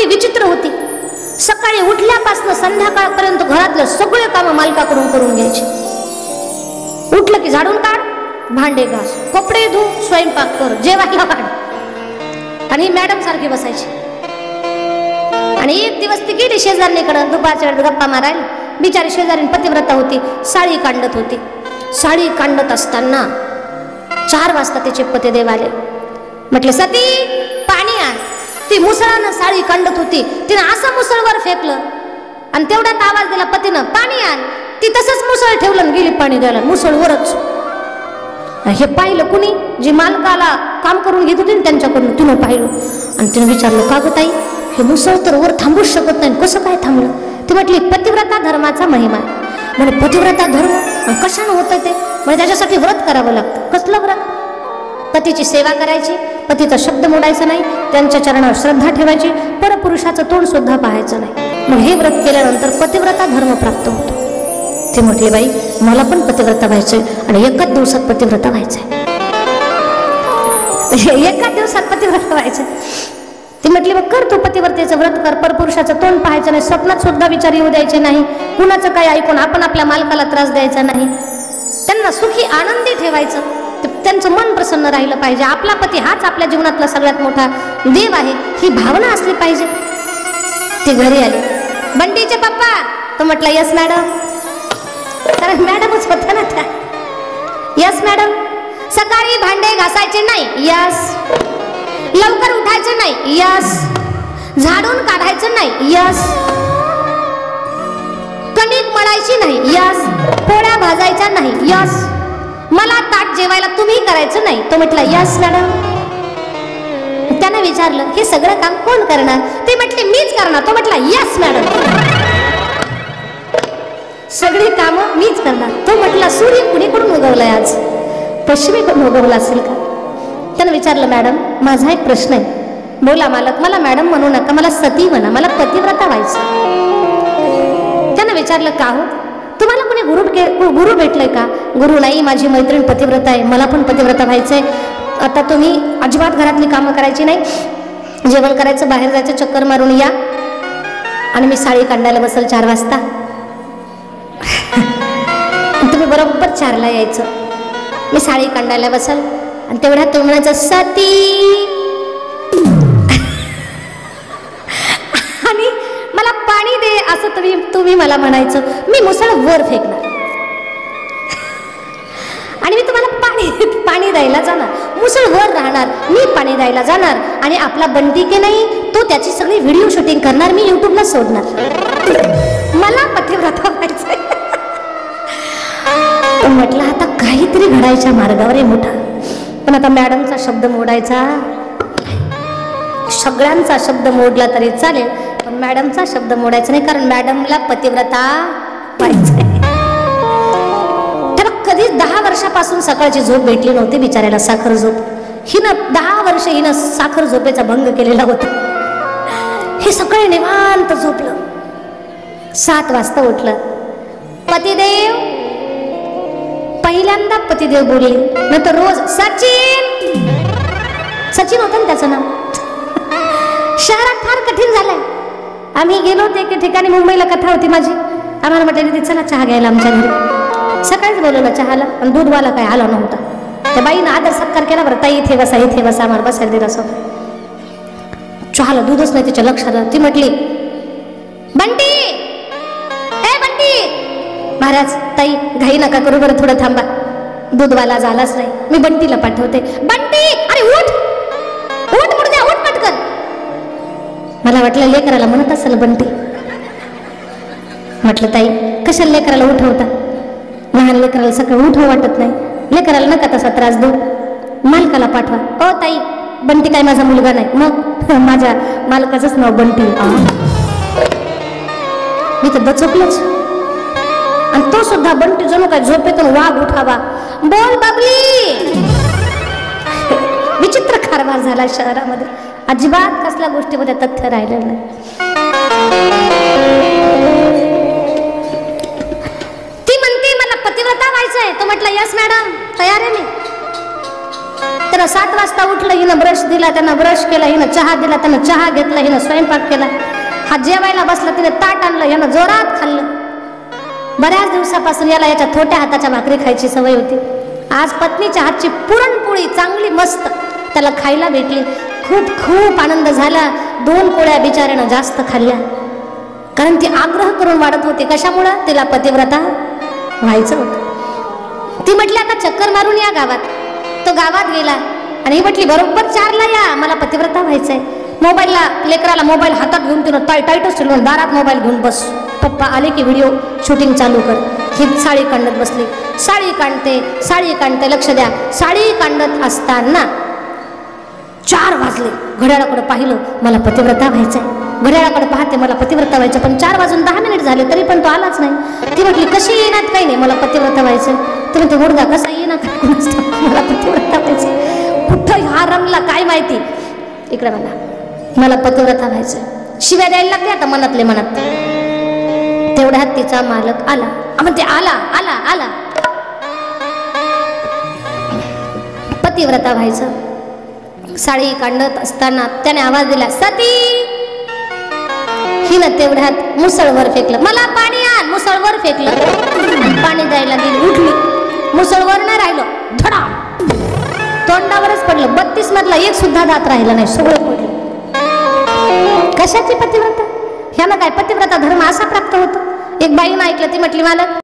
विचित्र होती. सकाळी उठल्यापासून संध्याकाळपर्यंत घरातलं सगळे काम मालकाकडून करून घ्यायचे. उठलं की झाडून काढ, भांडे घास, कपडे धु, स्वयंपाक कर, जेवायला वाढ. आणि मॅडम सारखी बसायची. आणि एक दिवस ती गेली शेजारणीकडे दुपारच्या वेळेत गप्पा मारायला. बिचारी शेजारी पतिव्रता होती, साडी कांडत होती. साडी कांडत असताना 4 वाजता तिचे पतिदेव आले. म्हटले, सती पाणी आण. ती मुसळानं साडी कांडत होती, तिनं असं मुसळवर फेकलं आणि तेवढ्यात आवाज दिला पतीनं, पाणी आण. ती तसंच मुसळ ठेवलं आणि गेली पाणी द्यायला, मुसळवरच. हे पाहिलं कुणी, जी मालकाला काम करून घेत होती त्यांच्याकडून, तिनं पाहिलं आणि तिनं विचारलं, का गं ताई, हे मुसळ तर वर थांबूच शकत नाही, कसं काय थांबलं? ती म्हटली, पतिव्रता धर्माचा महिमा. म्हणजे पतिव्रता धर्म कशानं होतं ते? म्हणजे त्याच्यासाठी व्रत करावं लागतं. कसलं व्रत? पतीची सेवा करायची, पतीचा शब्द मोडायचा नाही, त्यांच्या चरणावर श्रद्धा ठेवायची, परपुरुषाचं तोंड सुद्धा पाहायचं नाही. मग हे व्रत केल्यानंतर पतिव्रता धर्म प्राप्त होतो. ती म्हटली, बाई मला पण पतिव्रता व्हायचंय आणि एकाच दिवसात पतिव्रता व्हायचंय. एकाच दिवसात पतिव्रता व्हायचं. ती म्हटली, मग कर तू पतिव्रतेचं व्रत कर, परपुरुषाचं तोंड पाहायचं नाही, स्वप्नात सुद्धा विचार येऊ द्यायचे नाही, कुणाचं काही ऐकून आपण आपल्या मालकाला त्रास द्यायचा नाही, त्यांना सुखी आनंदी ठेवायचं, त्यांचं मन प्रसन्न राहिलं पाहिजे. आपला पती हाच आपल्या जीवनातला सगळ्यात मोठा देव आहे, ही भावना असली पाहिजे. ती घरी आली. बंटीचे पप्पा? तो म्हटला, यस मॅडम. कारण मॅडमच होत्या ना त्या. Yes madam. सकाळी भांडे घासायचे नाही? यस. लवकर उठायचं नाही? यस. झाडून काढायचं नाही? यस. कणिक मळायची नाही? यस. पोळ्या भाजायच्या नाही? यस. मला ताट जेवायला तुम्ही करायचं नाही? तो म्हटला, यस मॅडम. त्याने विचारलं, हे सगळं काम कोण करणार? ते म्हटले, मीच करणार. तो म्हटला, यस मॅडम. सगळी कामं मीच करणार. तो म्हटला, सूर्य कुणीकडून उगवलाय आज? पश्चिमेकडून उगवला असेल का? त्यानं विचारलं, मॅडम माझा एक प्रश्न आहे. बोला मालक. मला मॅडम म्हणू नका, मला सती म्हणा, मला पतिव्रता व्हायचं. त्यानं विचारलं, का हो, तुम्हाला कोणी गुरु भेटलंय का? गुरु नाही, माझी मैत्रीण पतिव्रता आहे, मला पण पतिव्रता व्हायचंय. आता तुम्ही अजिबात घरातली कामं करायची नाही, जेवण करायचं, बाहेर जायचं, चक्कर मारून या आणि मी साडी काढायला बसल 4 वाजता. तुम्ही बरोबर 4ला यायचं. मी साडी काढायला बसल आणि तेवढ्यात तुम्ही म्हणायचं, सती, आणि मला पाणी दे, असं तुम्ही मला म्हणायचं. मी मुसळ वर फेकणार आणि मी तुम्हाला पाणी द्यायला जाणार. मुसळ वर राहणार, मी पाणी द्यायला जाणार आणि आपला बंटी की नाही, तो त्याची सगळी व्हिडिओ शूटिंग करणार, मी युट्यूबला सोडणार. मला पतिव्रता व्हायचंय. म्हटलं, आता काहीतरी घडायच्या मार्गावर आहे मोठा. पण आता मॅडमचा शब्द मोडायचा, सगळ्यांचा शब्द मोडला तरी चालेल, पण मॅडमचा शब्द मोडायचा नाही, कारण मॅडमला पतिव्रता व्हायचंय. त्याला कधीच 10 वर्षापासून सकाळची झोप भेटली नव्हती बिचाऱ्याला, साखर झोप. हिनं 10 वर्ष हिनं साखर झोपेचा भंग केलेला होता. हे सकाळी निवांत झोपलं. 7 वाजता उठलं. पतिदेव, पहिल्यांदा पतिदेव बोलले, नंतर रोज सचिन. सचिन होतं ना त्याचं नाव. शहरात फार कठीण झालंय. आम्ही गेलो होते एके ठिकाणी, मुंबईला कथा होती माझी. आम्हाला म्हटलं, दीदी चला चहा घ्यायला आमच्या घरी. सकाळीच बोलवलं चहाला, पण दूधवाला काय आला नव्हता. त्या बाईनं आदर सत्कार केला, बरं ताई इथे बसा, इथे बसा, आम्हाला बसायला दिला. असं चहाला दूधच नाही तिच्या लक्षात. ती म्हटली, बंटी, ए बंटी. महाराज, ताई घाई नका करू, बरं थोडं थांबा, दूधवाला झालाच नाही, मी बंटीला पाठवते. बंटी, अरे उठ उठ, मुर्द्या उठ पटकन. मला वाटलं लेकराला म्हणत असेल बंटी. म्हटलं, ताई कशाला लेकराला उठवता? लहान लेकराला सकाळी उठव वाटत नाही, लेकराला नका तसा त्रास देऊ, मालकाला पाठवा. ओ ताई, बंटी काय माझा मुलगा नाही. मग माझ्या मालकाचंच नाव बंटी. मी तर दचकलोच. आणि तो सुद्धा बंटी जणू काय झोपेतून वाघ उठावा. बोल बबली. विचित्र कारभार झाला शहरामध्ये. अजिबात कसल्या गोष्टीमध्ये तथ्य राहिलं नाही. ती म्हणते, मला पतिव्रता व्हायचंय. तो म्हटलं, यस मॅडम, तयार आहे मी. तर त्यानं 7 वाजता उठलं, हिनं ब्रश दिला, त्यानं ब्रश केला, हिनं चहा दिला, त्यानं चहा घेतला, हिनं स्वयंपाक केला. हा जेवायला बसला, तिने ताट आणलं, यानं जोरात खाल्लं. बऱ्याच दिवसापासून याला याच्या छोट्या हाताच्या भाकरी खायची सवय होती. आज पत्नीच्या हातची पुरणपोळी चांगली मस्त त्याला खायला भेटली. खूप खूप आनंद झाला. 2 पोळ्या बिचाऱ्यानं जास्त खाल्ल्या, कारण ती आग्रह करून वाढत होती. कशामुळं? तिला पतिव्रता व्हायचं होतं. ती म्हटली आता चक्कर मारून या गावात. तो गावात गेला आणि ही म्हटली बरोबर 4ला या, मला पतिव्रता व्हायचंय. मोबाईलला, लेकराला मोबाईल हातात घेऊन तिनं टाईटच ठेवून दारात मोबाईल घेऊन बस, पप्पा आले की व्हिडिओ शूटिंग चालू कर. ही साडी काढत बसली. साडी काढते, लक्ष द्या. साडी काढत असताना 4 वाजले. घड्याळाकडे पाहिलं, मला पतिव्रता व्हायचंय. घड्याळाकडे पाहते, मला पतिव्रता व्हायचं. पण 4 वाजून 10 मिनिट झाले तरी पण तो आलाच नाही. ती म्हटली कशी येणार? काही नाही, मला पतिव्रता व्हायचं. ती म्हणते मुर्गा कसा येणार, मला पतिव्रता व्हायचं. कुठं हा रंगला काय माहिती. इकडे मला पतिव्रता व्हायचं. शिव्या द्यायला लागते आता मनातले मनात. तेवढ्यात तिचा मालक आला. म्हणते आला आला आला. पतिव्रता व्हायचं. साडी काढत असताना त्याने आवाज दिला, सती. हिनं तेवढ्यात मुसळवर फेकलं, मला पाणी आण. मुसळवर फेकलं आणि पाणी द्यायला गेली. उठली, मुसळवर नाही राहिलं, धडा तोंडावरच पडलं. 32 मधला एक सुद्धा दात राहिला नाही, सगळं पडलं. कशाची पतिव्रता? ह्याला काय पतिव्रता धर्म असा प्राप्त होतो? एक बाईनं ऐकलं, ती म्हटली मालक